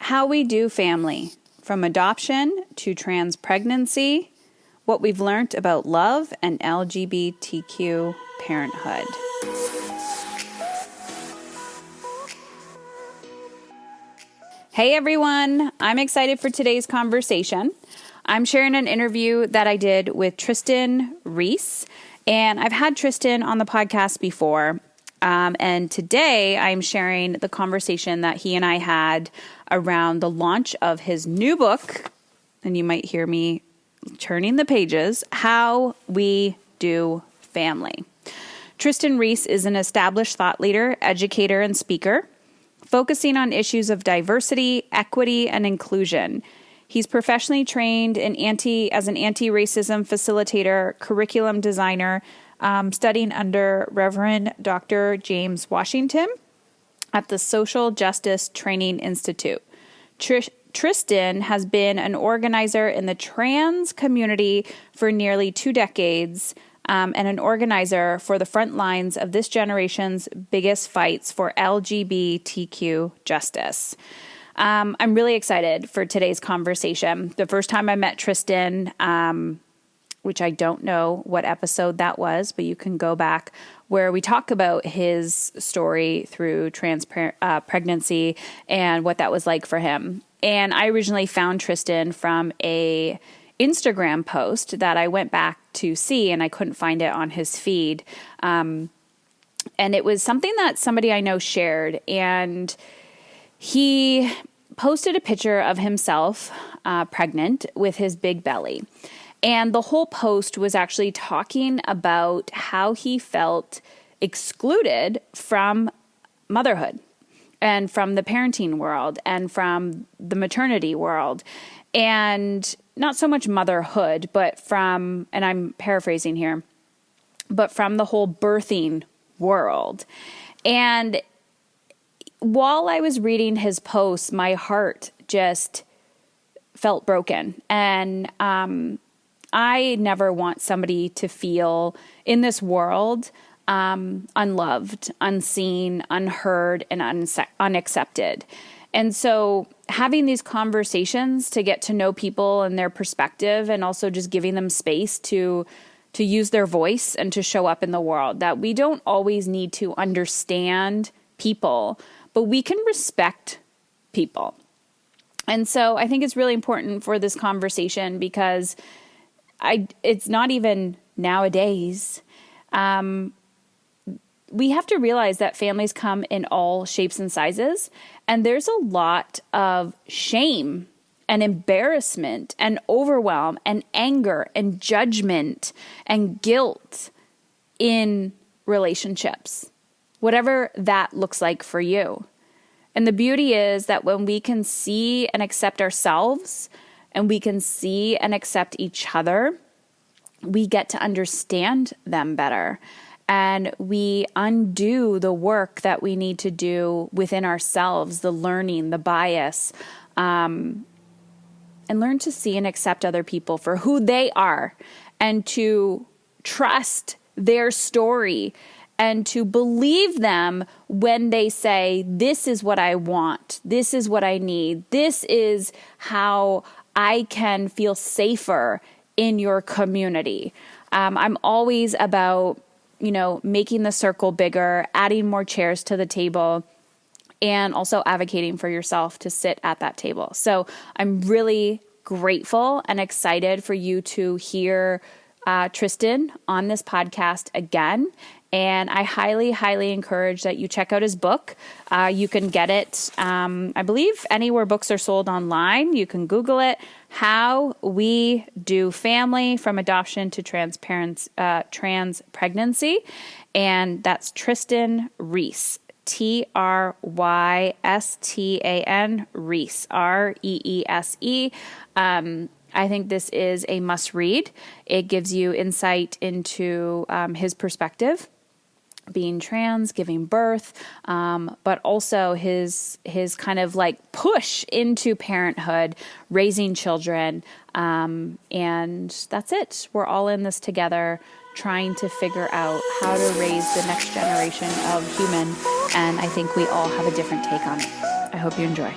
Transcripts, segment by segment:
how we do family, from adoption to trans pregnancy, what we've learned about love and LGBTQ parenthood. Hey everyone, I'm excited for today's conversation. I'm sharing an interview that I did with Trystan Reese, and I've had Trystan on the podcast before. And today I'm sharing the conversation that he and I had around the launch of his new book, and you might hear me turning the pages, How We Do Family. Trystan Reese is an established thought leader, educator, and speaker, focusing on issues of diversity, equity, and inclusion. He's professionally trained as an anti-racism facilitator, curriculum designer, studying under Reverend Dr. James Washington at the Social Justice Training Institute. Trystan has been an organizer in the trans community for nearly 2 decades, and an organizer for the front lines of this generation's biggest fights for LGBTQ justice. I'm really excited for today's conversation. The first time I met Trystan, which I don't know what episode that was, but you can go back, where we talk about his story through trans pregnancy and what that was like for him. And I originally found Trystan from a Instagram post that I went back to see, and I couldn't find it on his feed. And it was something that somebody I know shared, and he posted a picture of himself pregnant with his big belly. And the whole post was actually talking about how he felt excluded from motherhood and from the parenting world and from the maternity world. And not so much motherhood, but from, and I'm paraphrasing here, but from the whole birthing world. And while I was reading his posts, my heart just felt broken. And I never want somebody to feel in this world unloved, unseen, unheard, and unaccepted. And so having these conversations to get to know people and their perspective, and also just giving them space to use their voice and to show up in the world, that we don't always need to understand people, but we can respect people. And so I think it's really important for this conversation, because it's not even nowadays. We have to realize that families come in all shapes and sizes, and there's a lot of shame and embarrassment and overwhelm and anger and judgment and guilt in relationships, whatever that looks like for you. And the beauty is that when we can see and accept ourselves, and we can see and accept each other, we get to understand them better. And we undo the work that we need to do within ourselves, the learning, the bias, and learn to see and accept other people for who they are, and to trust their story, and to believe them when they say, this is what I want, this is what I need, this is how I can feel safer in your community. I'm always about, making the circle bigger, adding more chairs to the table, and also advocating for yourself to sit at that table. So I'm really grateful and excited for you to hear Trystan on this podcast again. And I highly, highly encourage that you check out his book. You can get it, I believe, anywhere books are sold online. You can Google it, How We Do Family, from Adoption to Trans Pregnancy. And that's Trystan Reese, Trystan Reese, Reese. I think this is a must read. It gives you insight into his perspective, being trans, giving birth, but also his kind of like push into parenthood, raising children. And that's it. We're all in this together, trying to figure out how to raise the next generation of human. And I think we all have a different take on it. I hope you enjoy.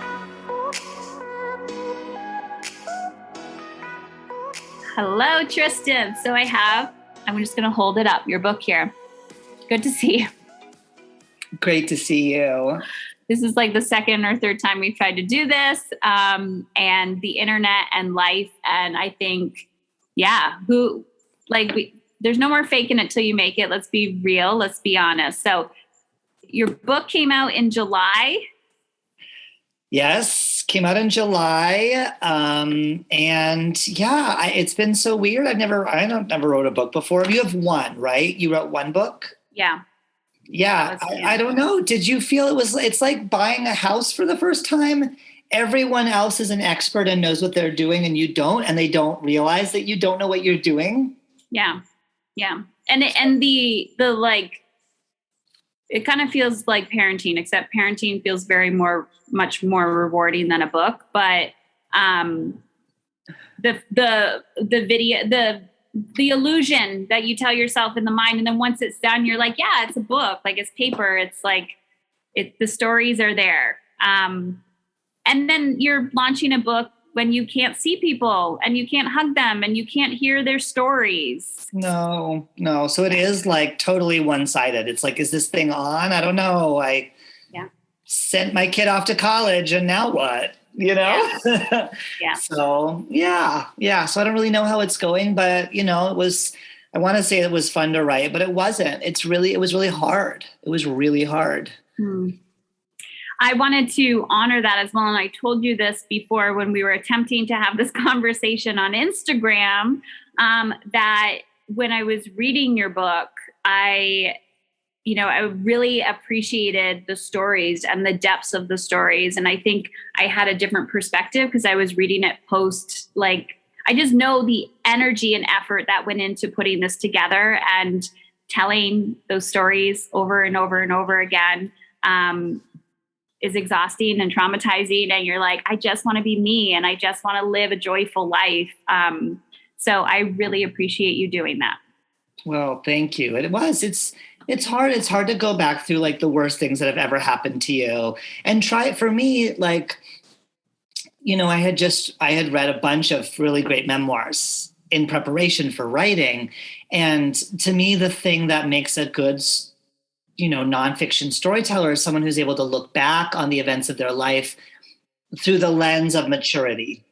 Hello, Trystan. So I'm just going to hold it up, your book here. Good to see you. Great to see you. This is like the second or third time we've tried to do this, and the internet and life. And I think, there's no more faking it till you make it. Let's be real. Let's be honest. So your book came out in July. Yes, came out in July. It's been so weird. I never wrote a book before. You have one, right? You wrote one book? Yeah. Yeah. I don't know. Did you feel it's like buying a house for the first time? Everyone else is an expert and knows what they're doing and you don't, and they don't realize that you don't know what you're doing. Yeah. Yeah. And it kind of feels like parenting, except parenting feels much more rewarding than a book. But the illusion that you tell yourself in the mind, and then once it's done, you're like, yeah, it's a book, like it's paper. It's like the stories are there. And then you're launching a book when you can't see people and you can't hug them and you can't hear their stories. No. So it is like totally one-sided. It's like, is this thing on? I don't know. I sent my kid off to college and now what? Yeah. So So I don't really know how it's going, but I want to say it was fun to write, but it wasn't. It was really hard. It was really hard. I wanted to honor that as well. And I told you this before when we were attempting to have this conversation on Instagram, that when I was reading your book, I really appreciated the stories and the depths of the stories. And I think I had a different perspective because I was reading it post, I just know the energy and effort that went into putting this together and telling those stories over and over and over again. Is exhausting and traumatizing. And you're like, I just want to be me and I just want to live a joyful life. So I really appreciate you doing that. Well, thank you. It's hard. It's hard to go back through like the worst things that have ever happened to you and try it. For me, I had read a bunch of really great memoirs in preparation for writing. And to me, the thing that makes a good nonfiction storyteller is someone who's able to look back on the events of their life through the lens of maturity,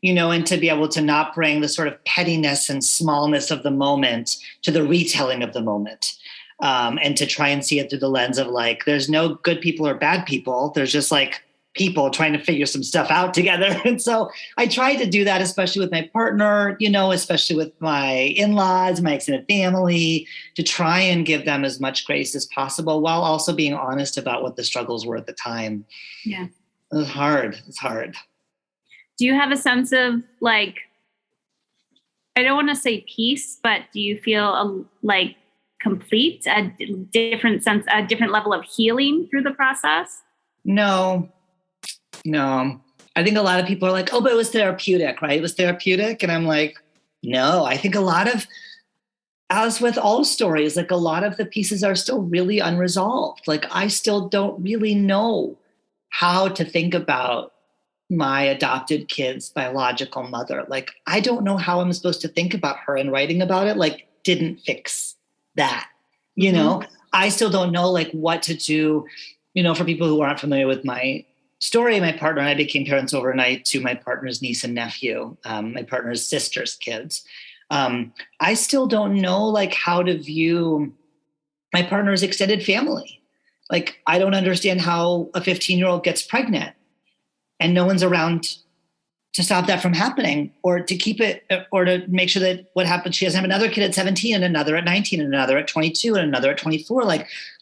and to be able to not bring the sort of pettiness and smallness of the moment to the retelling of the moment. And to try and see it through the lens of there's no good people or bad people. There's just people trying to figure some stuff out together. And so I try to do that, especially with my partner, especially with my in-laws, my extended family, to try and give them as much grace as possible while also being honest about what the struggles were at the time. Yeah. It was hard. It's hard. Do you have a sense of I don't want to say peace, but do you feel complete, a different level of healing through the process? No. I think a lot of people are like, oh, but it was therapeutic, right? It was therapeutic. And I'm like, no, I think as with all stories, a lot of the pieces are still really unresolved. I still don't really know how to think about my adopted kid's biological mother. I don't know how I'm supposed to think about her, and writing about it, didn't fix that, I still don't know what to do, for people who aren't familiar with my story. My partner and I became parents overnight to my partner's niece and nephew, my partner's sister's kids. I still don't know how to view my partner's extended family. I don't understand how a 15-year-old gets pregnant and no one's around to stop that from happening, or to keep it, or to make sure that what happens, she doesn't have another kid at 17 and another at 19 and another at 22 and another at 24.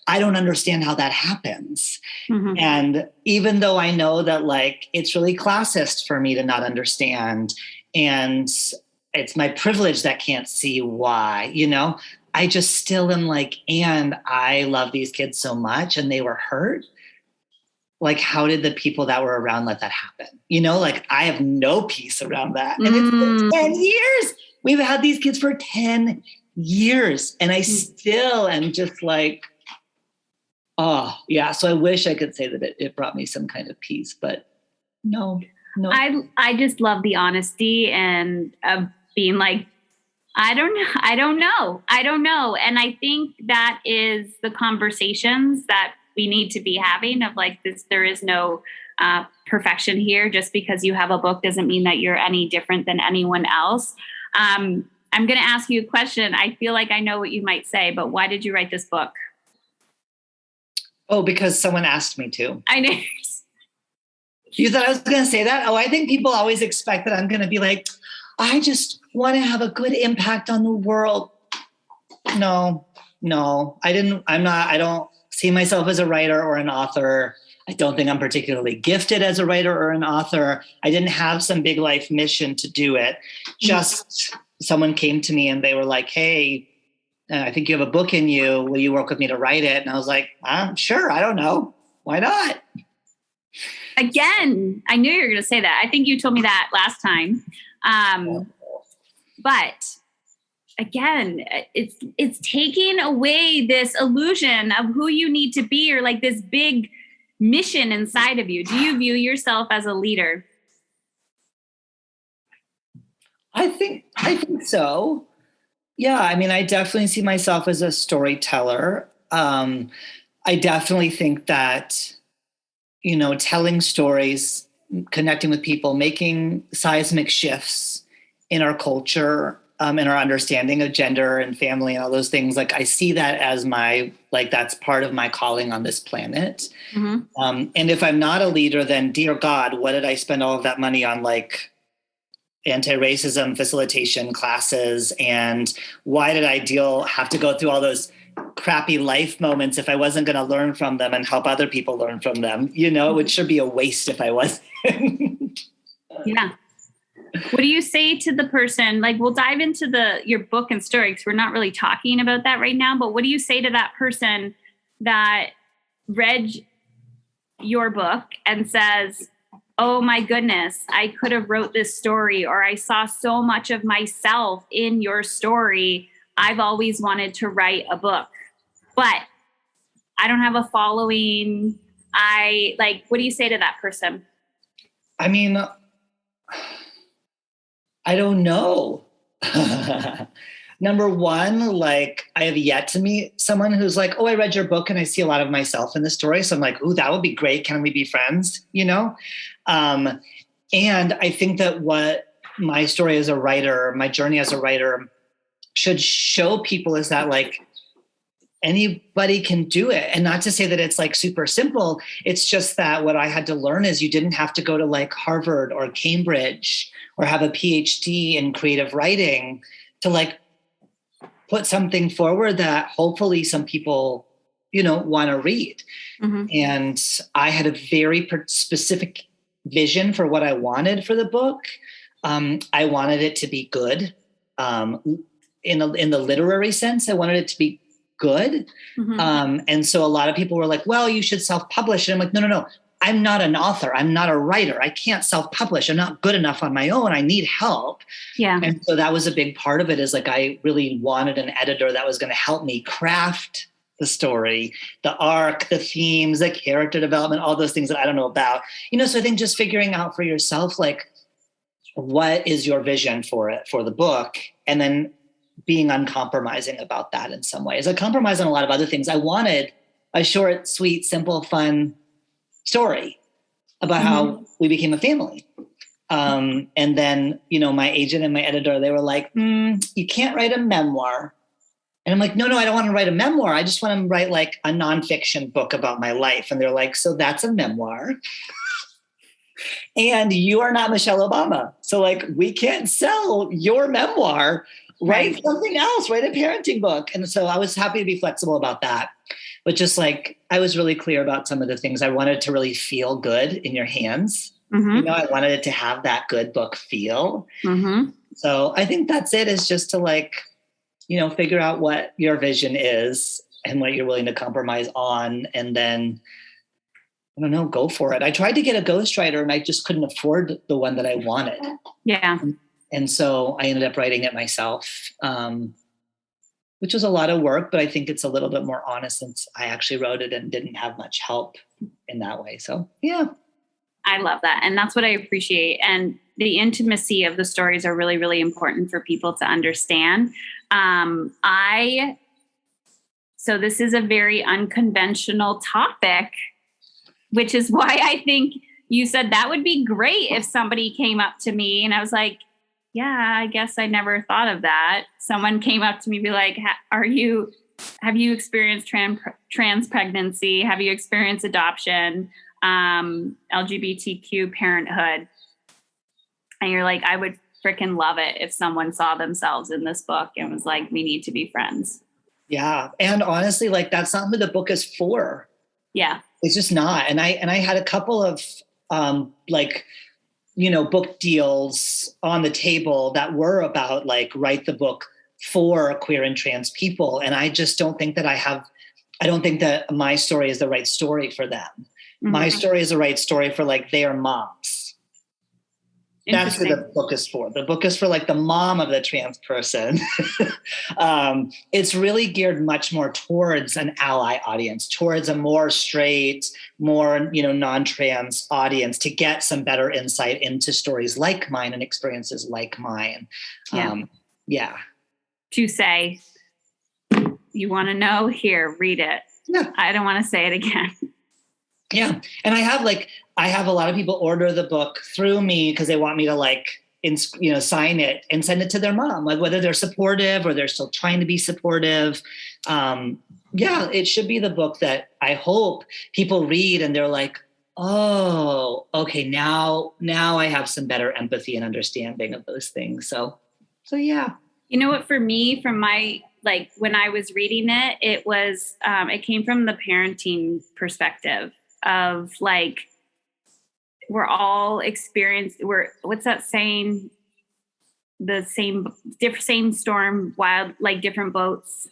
I don't understand how that happens. Mm-hmm. And even though I know that it's really classist for me to not understand, and it's my privilege that can't see why, I just still am and I love these kids so much and they were hurt. How did the people that were around let that happen? I have no peace around that. And it's been 10 years. We've had these kids for 10 years. And I still am just oh, yeah. So I wish I could say that it brought me some kind of peace, but no. I just love the honesty and being like, I don't know. And I think that is the conversations that we need to be having of like this, there is no perfection here. Just because you have a book doesn't mean that you're any different than anyone else. I'm going to ask you a question. I feel like I know what you might say, but why did you write this book? Oh, because someone asked me to. I know. You thought I was going to say that? Oh, I think people always expect that I'm going to be like, I just want to have a good impact on the world. No, I don't see myself as a writer or an author. I don't think I'm particularly gifted as a writer or an author. I didn't have some big life mission to do it. Just someone came to me and they were like, hey, I think you have a book in you. Will you work with me to write it? And I was like, sure. I don't know. Why not? Again, I knew you were going to say that. I think you told me that last time. But again, it's taking away this illusion of who you need to be, or like this big mission inside of you. Do you view yourself as a leader? I think so. Yeah. I mean, I definitely see myself as a storyteller. I definitely think that, telling stories, connecting with people, making seismic shifts in our culture, in our understanding of gender and family and all those things. Like I see that as that's part of my calling on this planet. Mm-hmm. And if I'm not a leader, then dear God, what did I spend all of that money on? Like anti-racism facilitation classes. And why did I have to go through all those crappy life moments if I wasn't going to learn from them and help other people learn from them? It would sure be a waste if I wasn't. Yeah. What do you say to the person? Like, we'll dive into your book and story because we're not really talking about that right now. But what do you say to that person that read your book and says, oh my goodness, I could have wrote this story, or I saw so much of myself in your story. I've always wanted to write a book, but I don't have a following. What do you say to that person? I mean, I don't know. Number one, like I have yet to meet someone who's like, oh, I read your book and I see a lot of myself in the story. So I'm like, ooh, that would be great. Can we be friends? And I think that what my story as a writer, my journey as a writer should show people is that like anybody can do it. And not to say that it's like super simple. It's just that what I had to learn is you didn't have to go to like Harvard or Cambridge or have a PhD in creative writing to like put something forward that hopefully some people, want to read. Mm-hmm. And I had a very specific vision for what I wanted for the book. I wanted it to be good. In the literary sense, I wanted it to be good. Mm-hmm. And so a lot of people were like, well, you should self-publish. And I'm like, no. I'm not an author. I'm not a writer. I can't self-publish. I'm not good enough on my own. I need help. Yeah. And so that was a big part of it, is like, I really wanted an editor that was going to help me craft the story, the arc, the themes, the character development, all those things that I don't know about, so I think just figuring out for yourself, like, what is your vision for it, for the book? And then being uncompromising about that in some ways. I compromised on a lot of other things. I wanted a short, sweet, simple, fun story about how we became a family. And then, my agent and my editor, they were like, you can't write a memoir. And I'm like, no, I don't want to write a memoir. I just want to write like a nonfiction book about my life. And they're like, so that's a memoir. And you are not Michelle Obama. So like, we can't sell your memoir. Write something else, write a parenting book. And so I was happy to be flexible about that. But just like, I was really clear about some of the things. I wanted to really feel good in your hands. Mm-hmm. I wanted it to have that good book feel. Mm-hmm. So I think that's it, is just to like, figure out what your vision is and what you're willing to compromise on. And then, I don't know, go for it. I tried to get a ghostwriter and I just couldn't afford the one that I wanted. Yeah. And so I ended up writing it myself, which was a lot of work, but I think it's a little bit more honest since I actually wrote it and didn't have much help in that way. So, yeah. I love that. And that's what I appreciate. And the intimacy of the stories are really, really important for people to understand. So this is a very unconventional topic, which is why I think you said that would be great if somebody came up to me and I was like, yeah, I guess I never thought of that. Someone came up to me and be like, have you experienced trans pregnancy? Have you experienced adoption, LGBTQ parenthood? And you're like, I would freaking love it if someone saw themselves in this book and was like, we need to be friends. Yeah. And honestly, like that's not who the book is for. Yeah. It's just not. And I had a couple of book deals on the table that were about like write the book for queer and trans people. And I just don't think that I don't think that my story is the right story for them. Mm-hmm. My story is the right story for like their moms. That's who the book is for. The book is for like the mom of the trans person. It's really geared much more towards an ally audience, towards a more straight, more, non-trans audience to get some better insight into stories like mine and experiences like mine. Yeah. To say, you want to know? Here, read it. Yeah. I don't want to say it again. Yeah. And I have a lot of people order the book through me because they want me to sign it and send it to their mom, like whether they're supportive or they're still trying to be supportive. It should be the book that I hope people read and they're like, oh, okay, now I have some better empathy and understanding of those things. So yeah. You know what, for me, from my, when I was reading it, it was, it came from the parenting perspective of we're all experienced. What's that saying? The same storm, wild, different boats,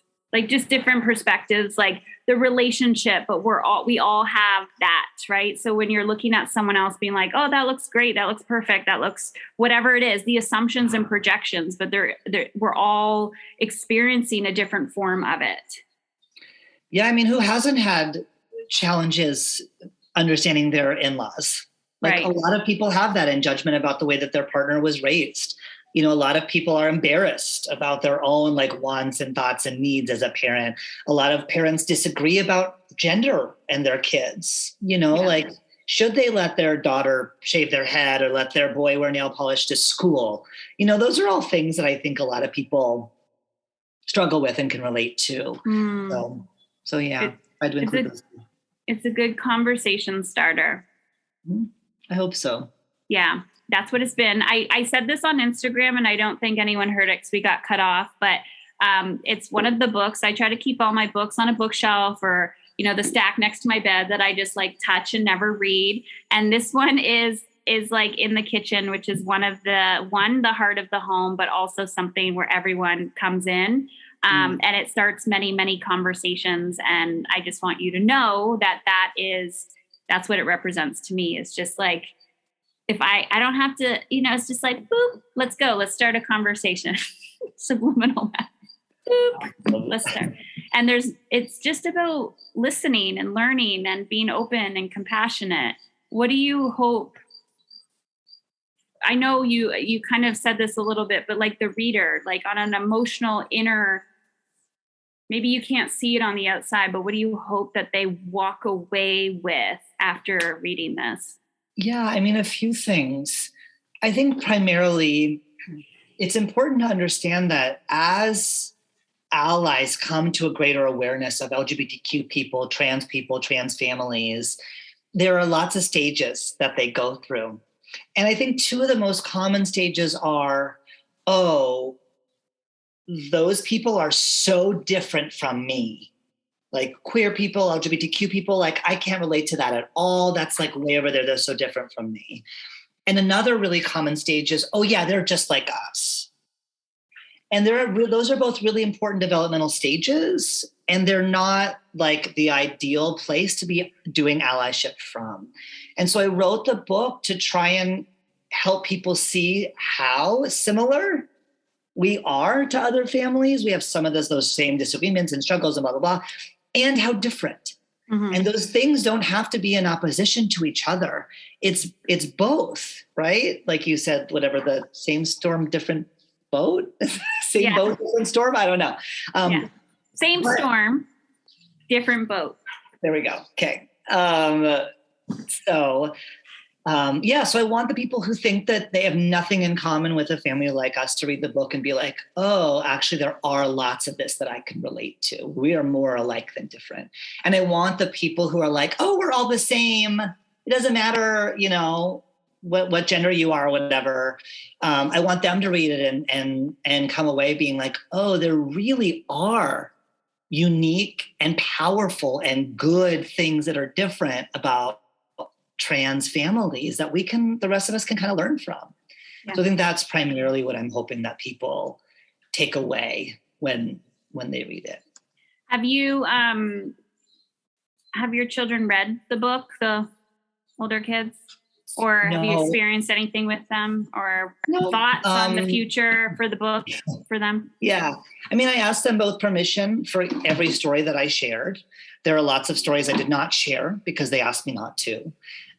just different perspectives, the relationship, but we all have that, right? So when you're looking at someone else being like, oh, that looks great, that looks perfect, that looks whatever it is, the assumptions and projections, but we're all experiencing a different form of it. Yeah. I mean, who hasn't had challenges understanding their in-laws? Right. A lot of people have that in judgment about the way that their partner was raised. A lot of people are embarrassed about their own wants and thoughts and needs as a parent. A lot of parents disagree about gender and their kids, should they let their daughter shave their head or let their boy wear nail polish to school? Those are all things that I think a lot of people struggle with and can relate to. So yeah, I'd include those. It's a good conversation starter. I hope so. Yeah, that's what it's been. I said this on Instagram and I don't think anyone heard it because we got cut off, but it's one of the books. I try to keep all my books on a bookshelf or, the stack next to my bed that I just touch and never read. And this one is in the kitchen, which is the heart of the home, but also something where everyone comes in. And it starts many, many conversations. And I just want you to know that's what it represents to me. It's just if I don't have to, it's just boop, let's go. Let's start a conversation. Subliminal. Boop, let's start. And it's just about listening and learning and being open and compassionate. What do you hope? I know you kind of said this a little bit, but the reader, on an emotional inner, maybe you can't see it on the outside, but what do you hope that they walk away with after reading this? Yeah, I mean, a few things. I think primarily it's important to understand that as allies come to a greater awareness of LGBTQ people, trans families, there are lots of stages that they go through. And I think two of the most common stages are, those people are so different from me. Queer people, LGBTQ people, I can't relate to that at all. That's way over there. They're so different from me. And another really common stage is, they're just like us. And those are both really important developmental stages. And they're not the ideal place to be doing allyship from. And so I wrote the book to try and help people see how similar we are to other families. We have some of those same disagreements and struggles and blah, blah, blah, and how different. And those things don't have to be in opposition to each other. It's both, right? Like you said, whatever, the same storm, different boat, same boat, different storm. I don't know. Same storm, different boat. There we go. Okay. So I want the people who think that they have nothing in common with a family like us to read the book and be like, oh, actually, there are lots of this that I can relate to. We are more alike than different. And I want the people who are like, oh, we're all the same. It doesn't matter, what gender you are or whatever. I want them to read it and come away being like, oh, there really are unique and powerful and good things that are different about trans families that the rest of us can kind of learn from. Yeah. So I think that's primarily what I'm hoping that people take away when they read it. Have you, have your children read the book, the older kids? Or have you experienced anything with them or thoughts on the future for the book for them? Yeah. I mean, I asked them both permission for every story that I shared. There are lots of stories I did not share because they asked me not to.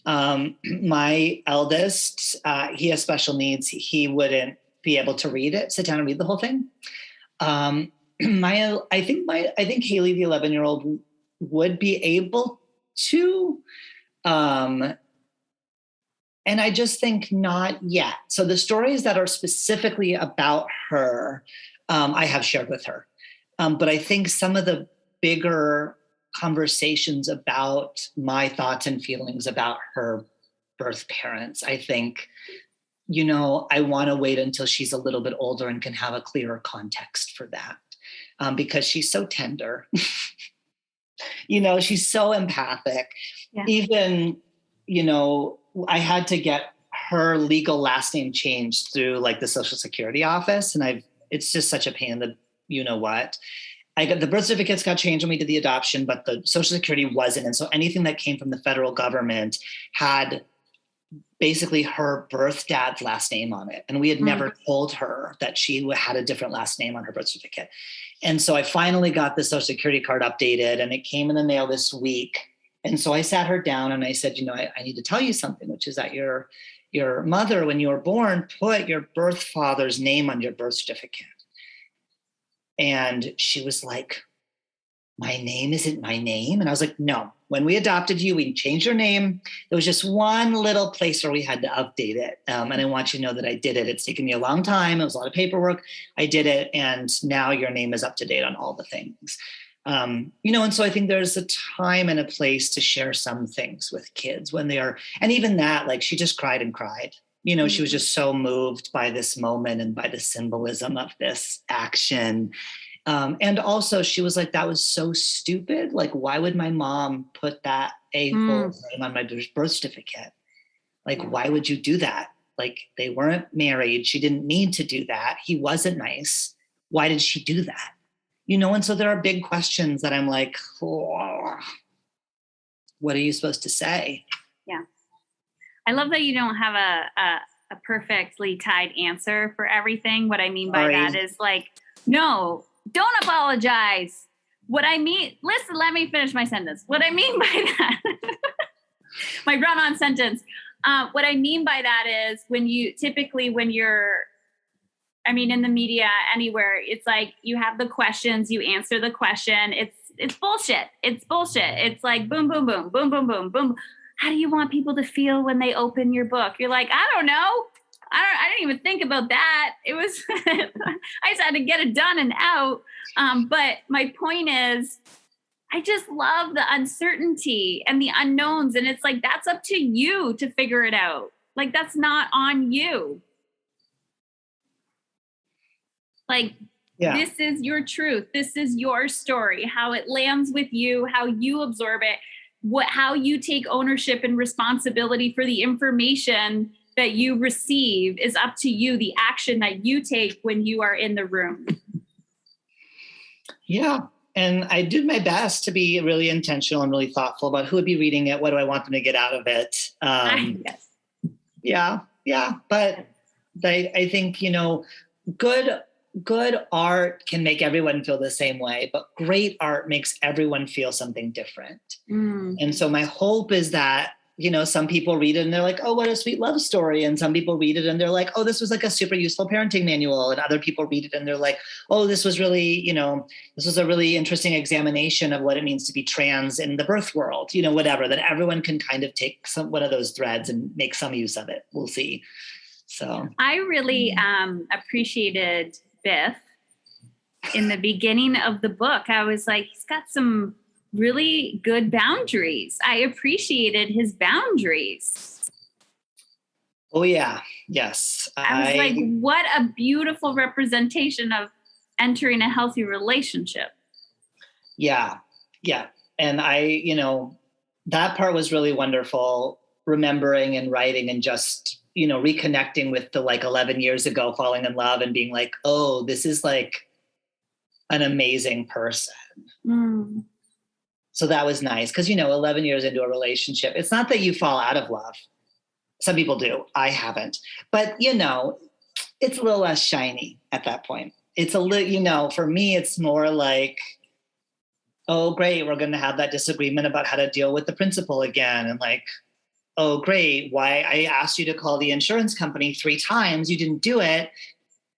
My eldest, he has special needs. He wouldn't be able to sit down and read the whole thing. I think Haley, the 11-year-old, would be able to, and I just think not yet. So the stories that are specifically about her, I have shared with her. But I think some of the bigger conversations about my thoughts and feelings about her birth parents, I think, I want to wait until she's a little bit older and can have a clearer context for that. Because she's so tender. She's so empathic. Yeah. Even, I had to get her legal last name changed through like the Social Security office. And it's just such a pain in the, what. The birth certificates got changed when we did the adoption, but the Social Security wasn't. And so anything that came from the federal government had basically her birth dad's last name on it. And we had never told her that she had a different last name on her birth certificate. And so I finally got the Social Security card updated and it came in the mail this week. And so I sat her down and I said, I need to tell you something, which is that your mother, when you were born, put your birth father's name on your birth certificate. And she was like, my name isn't my name. And I was like, no, when we adopted you, we changed your name. There was just one little place where we had to update it. And I want you to know that I did it. It's taken me a long time. It was a lot of paperwork. I did it. And now your name is up to date on all the things. And so I think there's a time and a place to share some things with kids when they are, and even that, like she just cried and cried. She was just so moved by this moment and by the symbolism of this action. And also she was like, that was so stupid. Like, why would my mom put that a-hole name on my birth certificate? Like, why would you do that? Like, they weren't married. She didn't need to do that. He wasn't nice. Why did she do that? And so there are big questions that I'm like, oh, what are you supposed to say? Yeah. I love that you don't have a perfectly tied answer for everything. What I mean by that is like, no, don't apologize. What I mean, listen, let me finish my sentence. What I mean by that, my run-on sentence. What I mean by that is when you're, in the media, anywhere, it's like you have the questions, you answer the question. It's bullshit. It's bullshit. It's like boom, boom, boom, boom, boom, boom, boom. How do you want people to feel when they open your book? You're like, I don't know. I didn't even think about that. It was, I just had to get it done and out. But my point is, I just love the uncertainty and the unknowns. And it's like, that's up to you to figure it out. Like, that's not on you. Like, This is your truth. This is your story, how it lands with you, how you absorb it, how you take ownership and responsibility for the information that you receive is up to you. The action that you take when you are in the room. Yeah. And I did my best to be really intentional and really thoughtful about who would be reading it. What do I want them to get out of it? Yes. Yeah. But I think, good good art can make everyone feel the same way, but great art makes everyone feel something different. And so my hope is that, some people read it and they're like, oh, what a sweet love story. And some people read it and they're like, oh, this was like a super useful parenting manual. And other people read it and they're like, oh, this was really, this was a really interesting examination of what it means to be trans in the birth world, whatever, that everyone can kind of take one of those threads and make some use of it. We'll see. So I really appreciated Biff in the beginning of the book. I was like, he's got some really good boundaries. I appreciated his boundaries. Oh, yeah. Yes. I was like, what a beautiful representation of entering a healthy relationship. Yeah. Yeah. And that part was really wonderful, remembering and writing and just, reconnecting with the 11 years ago, falling in love and being like, oh, this is like an amazing person. So that was nice. Cause 11 years into a relationship, it's not that you fall out of love. Some people do. I haven't, but it's a little less shiny at that point. It's a little, for me, it's more like, oh, great. We're going to have that disagreement about how to deal with the principal again. And like, oh, great. Why I asked you to call the insurance company 3 times. You didn't do it.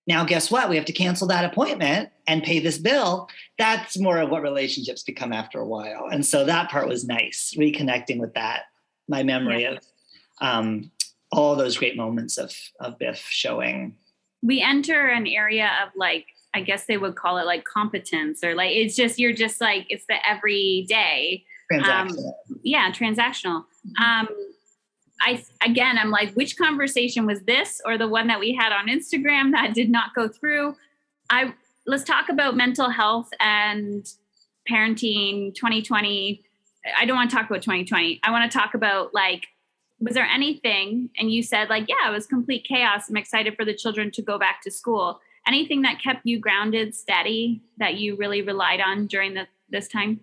Now, guess what? We have to cancel that appointment and pay this bill. That's more of what relationships become after a while. And so that part was nice, reconnecting with that, my memory of all those great moments of Biff showing. We enter an area of I guess they would call it competence, or it's just, you're just it's the everyday. Transactional. Transactional. I'm like, which conversation was this, or the one that we had on Instagram that did not go through? Let's talk about mental health and parenting 2020. I don't want to talk about 2020. I want to talk about was there anything, and you said it was complete chaos. I'm excited for the children to go back to school. Anything that kept you grounded, steady, that you really relied on during this time?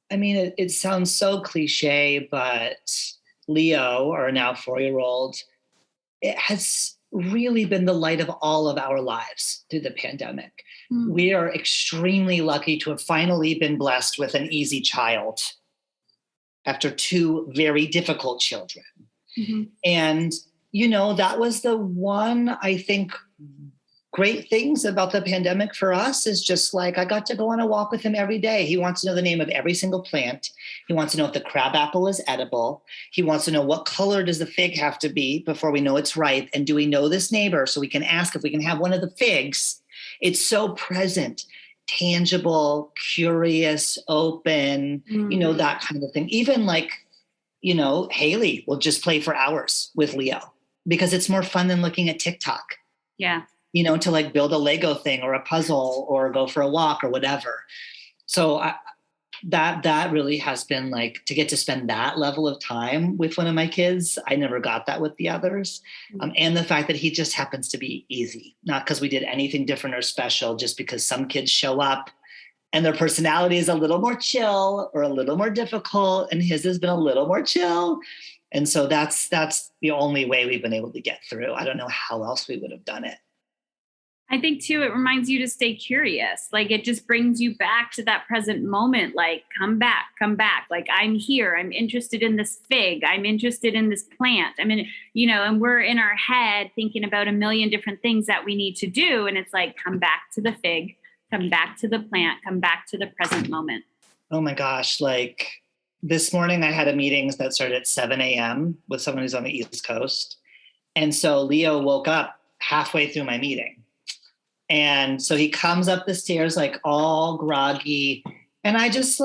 I mean, it sounds so cliche, but Leo, our now 4-year-old, it has really been the light of all of our lives through the pandemic. We are extremely lucky to have finally been blessed with an easy child after 2 very difficult children. And, that was the one, I think, great things about the pandemic for us is just I got to go on a walk with him every day. He wants to know the name of every single plant. He wants to know if the crabapple is edible. He wants to know what color does the fig have to be before we know it's ripe. And do we know this neighbor so we can ask if we can have one of the figs? It's so present, tangible, curious, open, that kind of thing. Even Haley will just play for hours with Leo because it's more fun than looking at TikTok. Yeah. To build a Lego thing or a puzzle or go for a walk or whatever. So that really has been to get to spend that level of time with one of my kids. I never got that with the others. And the fact that he just happens to be easy, not because we did anything different or special, just because some kids show up and their personality is a little more chill or a little more difficult. And his has been a little more chill. And so that's the only way we've been able to get through. I don't know how else we would have done it. I think too, it reminds you to stay curious. It just brings you back to that present moment. Come back. I'm here. I'm interested in this fig. I'm interested in this plant. I mean, and we're in our head thinking about a million different things that we need to do. And it's come back to the fig, come back to the plant, come back to the present moment. Oh my gosh. This morning I had a meeting that started at 7 a.m. with someone who's on the East Coast. And so Leo woke up halfway through my meeting. And so he comes up the stairs all groggy. And I just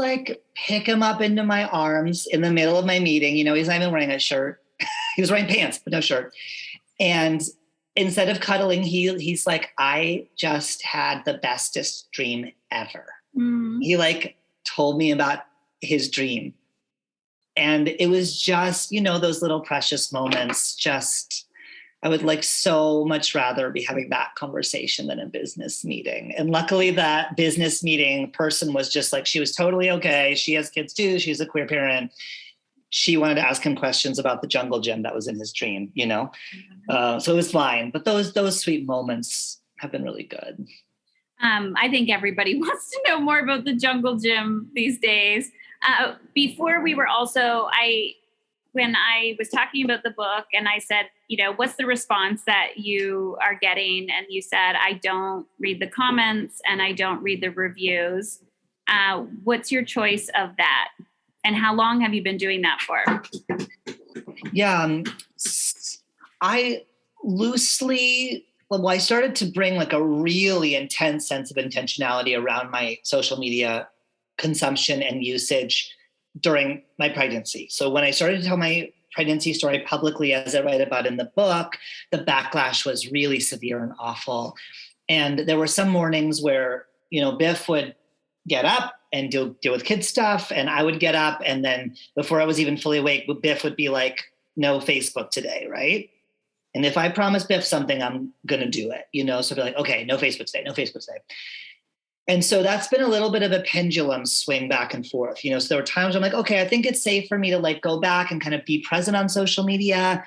pick him up into my arms in the middle of my meeting. He's not even wearing a shirt. He was wearing pants, but no shirt. And instead of cuddling, he's like, I just had the bestest dream ever. He told me about his dream. And it was just, those little precious moments, I would so much rather be having that conversation than a business meeting. And luckily that business meeting person was just she was totally okay. She has kids too. She's a queer parent. she wanted to ask him questions about the jungle gym that was in his dream, so it was fine. But those sweet moments have been really good. I think everybody wants to know more about the jungle gym these days. Before we were also, when I was talking about the book and I said, what's the response that you are getting? And you said, I don't read the comments and I don't read the reviews. What's your choice of that? And how long have you been doing that for? Yeah, I started to bring like a really intense sense of intentionality around my social media consumption and usage during my pregnancy. So when I started to tell my pregnancy story publicly, as I write about in the book, the backlash was really severe and awful. And there were some mornings where, Biff would get up and deal with kid stuff. And I would get up. And then before I was even fully awake, Biff would be like, no Facebook today, right? And if I promise Biff something, I'm going to do it, So I'd be like, okay, no Facebook today, no Facebook today. And so that's been a little bit of a pendulum swing back and forth, So there were times I'm like, okay, I think it's safe for me to like go back and kind of be present on social media.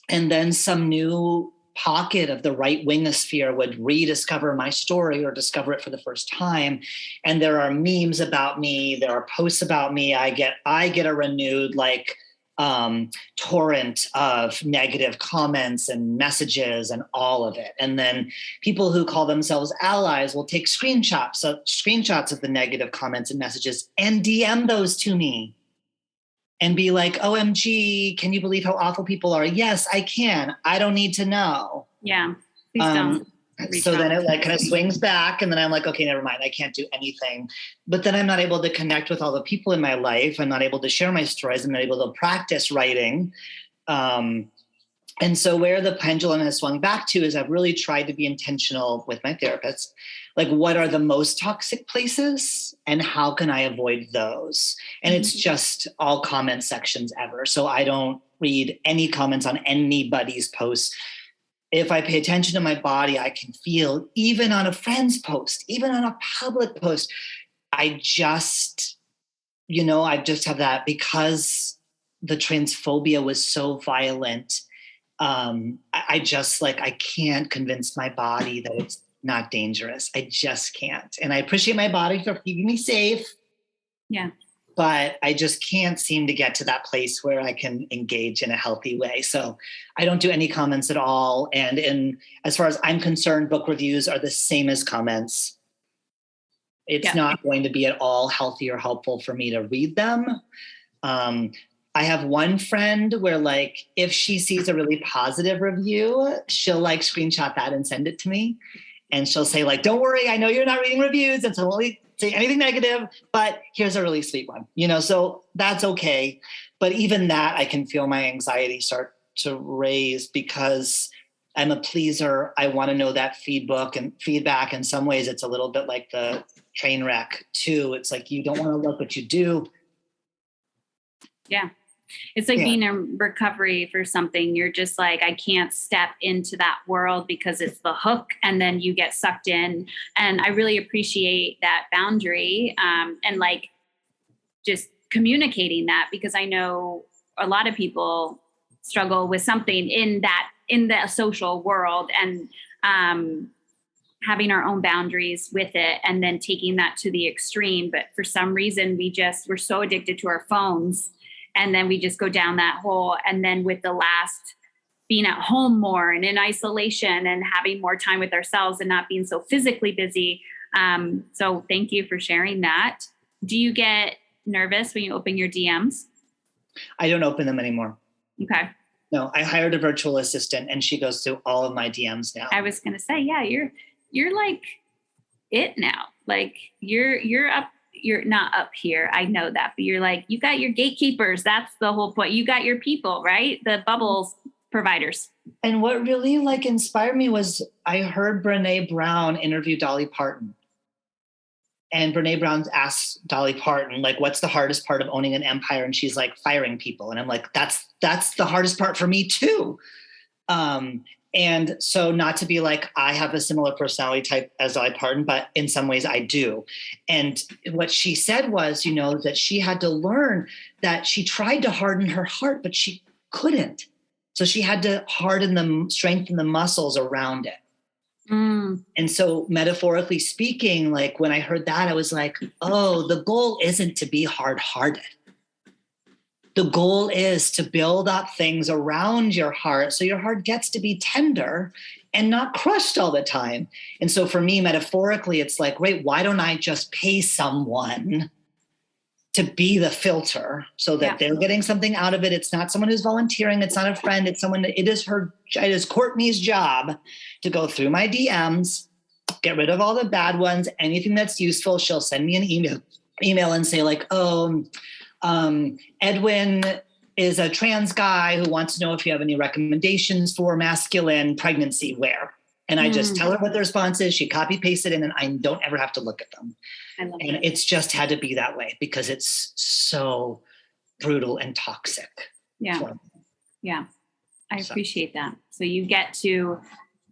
And then some new pocket of the right wingosphere would rediscover my story or discover it for the first time. And there are memes about me. There are posts about me. I get a renewed torrent of negative comments and messages and all of it. And then people who call themselves allies will take screenshots of the negative comments and messages and DM those to me and be like, OMG, can you believe how awful people are? Yes, I can. I don't need to know. Yeah, please don't. So then it like kind of swings back and then I'm like, okay, never mind. I can't do anything. But then I'm not able to connect with all the people in my life. I'm not able to share my stories. I'm not able to practice writing. And so where the pendulum has swung back to is I've really tried to be intentional with my therapist. Like, what are the most toxic places and how can I avoid those? And it's just all comment sections ever. So I don't read any comments on anybody's posts. If I pay attention to my body, I can feel, even on a friend's post, even on a public post, I just have that because the transphobia was so violent. I can't convince my body that it's not dangerous. I just can't. And I appreciate my body for keeping me safe. Yeah. But I just can't seem to get to that place where I can engage in a healthy way. So I don't do any comments at all. And as far as I'm concerned, book reviews are the same as comments. It's not going to be at all healthy or helpful for me to read them. I have one friend where like, if she sees a really positive review, she'll like screenshot that and send it to me. And she'll say like, don't worry, I know you're not reading reviews. And so I won't say anything negative, but here's a really sweet one, so that's okay. But even that, I can feel my anxiety start to raise because I'm a pleaser. I want to know that feedback. In some ways, it's a little bit like the train wreck too. It's like, you don't want to look, but you do. Yeah. It's like being in recovery for something. You're just like, I can't step into that world because it's the hook and then you get sucked in. And I really appreciate that boundary and like just communicating that, because I know a lot of people struggle with something in the social world and having our own boundaries with it and then taking that to the extreme. But for some reason, we're so addicted to our phones. And then we just go down that hole. And then with the last being at home more and in isolation and having more time with ourselves and not being so physically busy. So thank you for sharing that. Do you get nervous when you open your DMs? I don't open them anymore. Okay. No, I hired a virtual assistant and she goes through all of my DMs now. I was going to say, yeah, you're like it now. Like you're up. You're not up here. I know that, but you're like, you got your gatekeepers. That's the whole point. You got your people, right? The bubbles providers. And what really like inspired me was I heard Brene Brown interview Dolly Parton. And Brene Brown asked Dolly Parton, like, what's the hardest part of owning an empire? And she's like, firing people. And I'm like, that's the hardest part for me too. And so not to be like, I have a similar personality type as Dolly Parton, but in some ways I do. And what she said was, that she had to learn that she tried to harden her heart, but she couldn't. So she had to strengthen the muscles around it. And so metaphorically speaking, like when I heard that, I was like, oh, the goal isn't to be hard-hearted. The goal is to build up things around your heart so your heart gets to be tender and not crushed all the time. And so for me, metaphorically, it's like, wait, why don't I just pay someone to be the filter so that they're getting something out of it? It's not someone who's volunteering. It's not a friend. It's someone it is Courtney's job to go through my DMs, get rid of all the bad ones. Anything that's useful, she'll send me an email and say like, Edwin is a trans guy who wants to know if you have any recommendations for masculine pregnancy wear. And I just tell her what the response is. She copy pastes it in and I don't ever have to look at them. And it's just had to be that way because it's so brutal and toxic. Yeah. Yeah. I appreciate that. So you get to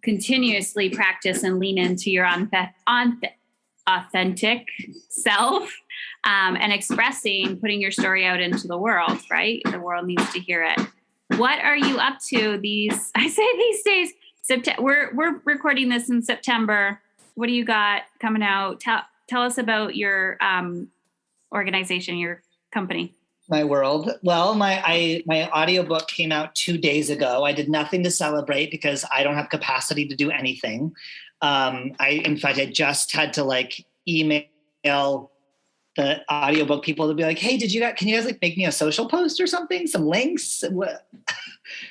continuously practice and lean into your authentic self. And putting your story out into the world, right? The world needs to hear it. What are you up to these days? We're recording this in September. What do you got coming out? Tell us about your organization, your company. My world. Well, my audiobook came out 2 days ago. I did nothing to celebrate because I don't have capacity to do anything. I just had to email the audiobook people to be like, hey, can you guys make me a social post or something? Some links?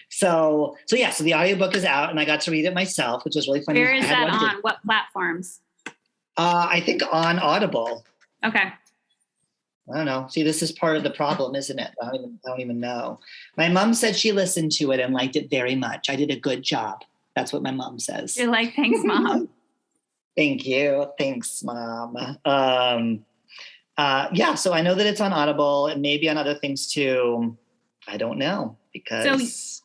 So the audiobook is out and I got to read it myself, which was really fun. Where is that on? What platforms? I think on Audible. Okay. I don't know. See, this is part of the problem, isn't it? I don't even know. My mom said she listened to it and liked it very much. I did a good job. That's what my mom says. You're like, thanks, Mom. Thank you. Thanks, Mom. So I know that it's on Audible and maybe on other things too. I don't know because.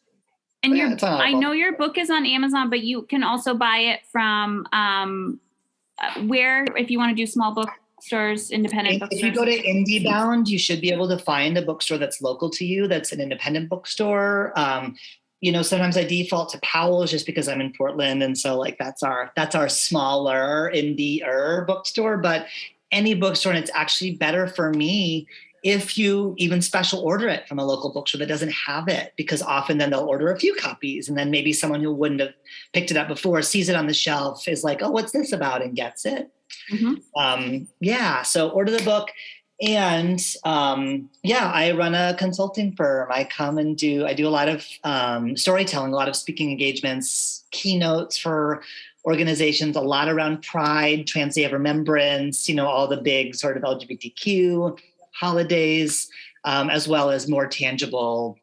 I know your book is on Amazon, but you can also buy it from where, if you want to do small bookstores, independent bookstores. If you go to IndieBound, you should be able to find a bookstore that's local to you. That's an independent bookstore. Sometimes I default to Powell's just because I'm in Portland, and so that's our smaller indie bookstore. But any bookstore, and it's actually better for me if you even special order it from a local bookstore that doesn't have it, because often then they'll order a few copies and then maybe someone who wouldn't have picked it up before sees it on the shelf is like, oh, what's this about? And gets it. Mm-hmm. So order the book. And I run a consulting firm. I do a lot of storytelling, a lot of speaking engagements, keynotes for organizations, a lot around Pride, Trans Day of Remembrance, all the big sort of LGBTQ holidays, as well as more tangible,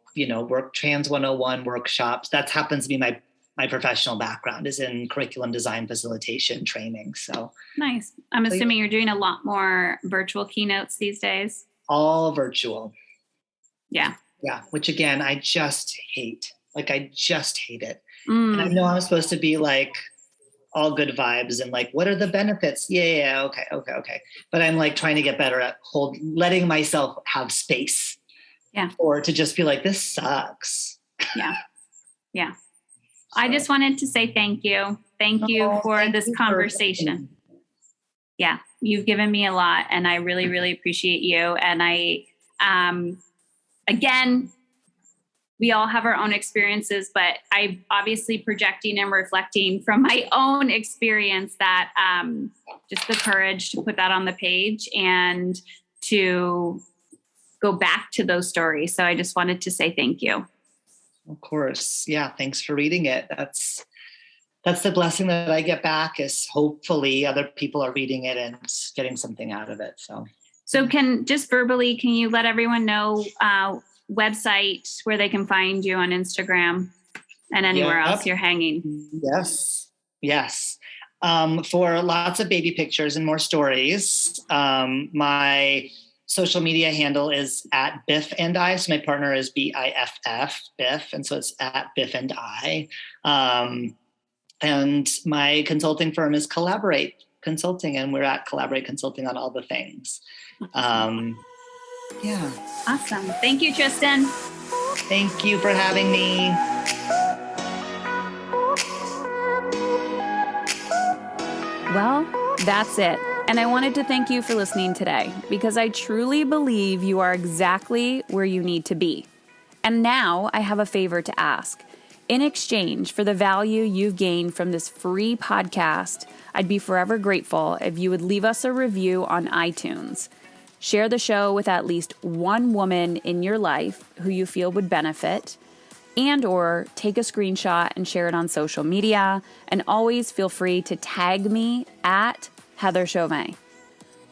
Trans 101 workshops. That happens to be my professional background is in curriculum design, facilitation, training. So nice. I'm assuming you're doing a lot more virtual keynotes these days. All virtual. Yeah. Yeah. Which again, I just hate. I just hate it. And I know I'm supposed to be all good vibes and what are the benefits? Yeah. Okay. But I'm trying to get better at letting myself have space. Yeah. Or to just be like, this sucks. Yeah. Yeah. I just wanted to say thank you. Thank you for this conversation. Yeah. You've given me a lot and I really, really appreciate you. And again, we all have our own experiences, but I'm obviously projecting and reflecting from my own experience that just the courage to put that on the page and to go back to those stories. So I just wanted to say thank you. Of course. Yeah. Thanks for reading it. That's the blessing that I get back is hopefully other people are reading it and getting something out of it. So can you let everyone know website where they can find you on Instagram and anywhere else you're hanging? Yes. For lots of baby pictures and more stories. My social media handle is at Biff and I. So my partner is BIFF, Biff. And so it's at Biff and I. And my consulting firm is Collaborate Consulting, and we're at Collaborate Consulting on all the things. Yeah. Awesome. Thank you, Trystan. Thank you for having me. Well, that's it. And I wanted to thank you for listening today because I truly believe you are exactly where you need to be. And now I have a favor to ask. In exchange for the value you've gained from this free podcast, I'd be forever grateful if you would leave us a review on iTunes. Share the show with at least one woman in your life who you feel would benefit, and or take a screenshot and share it on social media. And always feel free to tag me at Heather Chauvin.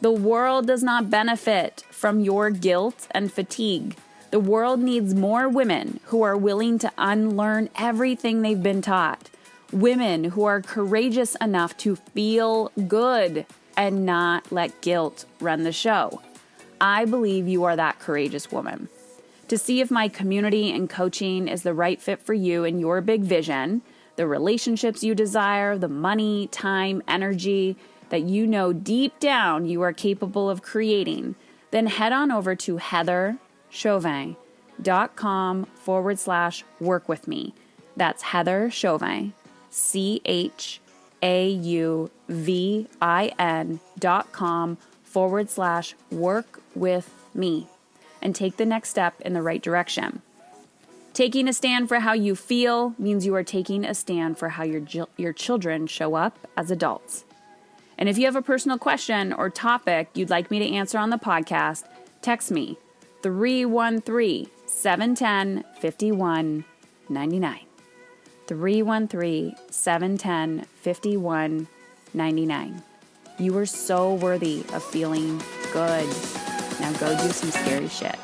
The world does not benefit from your guilt and fatigue. The world needs more women who are willing to unlearn everything they've been taught. Women who are courageous enough to feel good and not let guilt run the show. I believe you are that courageous woman. To see if my community and coaching is the right fit for you and your big vision, the relationships you desire, the money, time, energy that you know deep down you are capable of creating, then head on over to heatherchauvin.com/work with me. That's Heather Chauvin, CHAUVIN.com/work with me, and take the next step in the right direction. Taking a stand for how you feel means you are taking a stand for how your children show up as adults. And if you have a personal question or topic you'd like me to answer on the podcast, text me 313-710-5199. 313-710-5199. You are so worthy of feeling good. Now go do some scary shit.